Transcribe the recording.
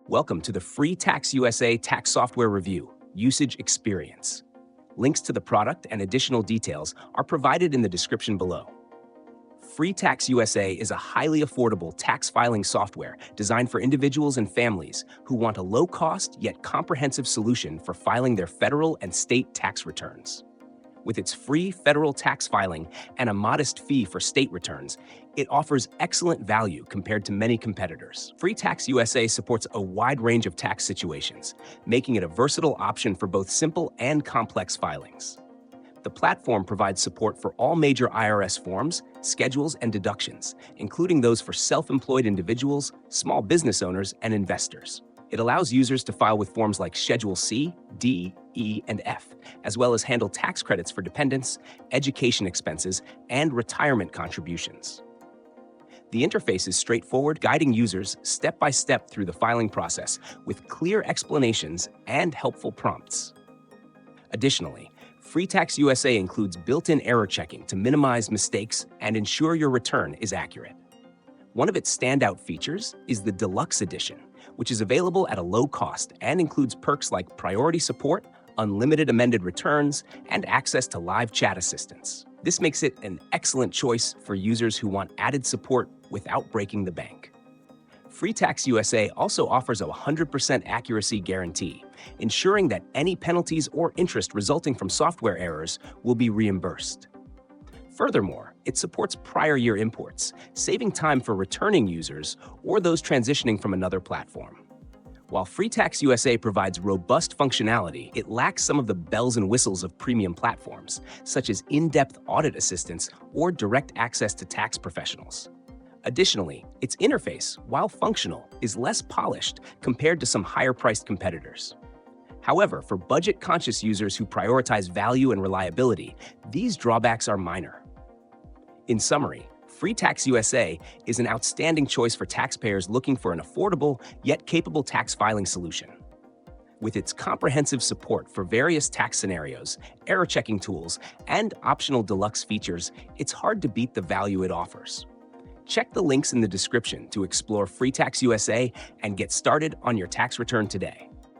Welcome to the FreeTaxUSA Tax Software Review Usage Experience. Links to the product and additional details are provided in the description below. FreeTaxUSA is a highly affordable tax filing software designed for individuals and families who want a low-cost yet comprehensive solution for filing their federal and state tax returns. With its free federal tax filing and a modest fee for state returns, it offers excellent value compared to many competitors. FreeTaxUSA supports a wide range of tax situations, making it a versatile option for both simple and complex filings. The platform provides support for all major IRS forms, schedules, and deductions, including those for self-employed individuals, small business owners, and investors. It allows users to file with forms like Schedule C, D, E, and F, as well as handle tax credits for dependents, education expenses, and retirement contributions. The interface is straightforward, guiding users step by step through the filing process with clear explanations and helpful prompts. Additionally, FreeTaxUSA includes built-in error checking to minimize mistakes and ensure your return is accurate. One of its standout features is the Deluxe Edition, which is available at a low cost and includes perks like priority support, unlimited amended returns, and access to live chat assistance. This makes it an excellent choice for users who want added support without breaking the bank. FreeTaxUSA also offers a 100% accuracy guarantee, ensuring that any penalties or interest resulting from software errors will be reimbursed. Furthermore, it supports prior year imports, saving time for returning users or those transitioning from another platform. While FreeTaxUSA provides robust functionality, it lacks some of the bells and whistles of premium platforms, such as in-depth audit assistance or direct access to tax professionals. Additionally, its interface, while functional, is less polished compared to some higher-priced competitors. However, for budget-conscious users who prioritize value and reliability, these drawbacks are minor. In summary, FreeTaxUSA is an outstanding choice for taxpayers looking for an affordable yet capable tax filing solution. With its comprehensive support for various tax scenarios, error checking tools, and optional deluxe features, it's hard to beat the value it offers. Check the links in the description to explore FreeTaxUSA and get started on your tax return today.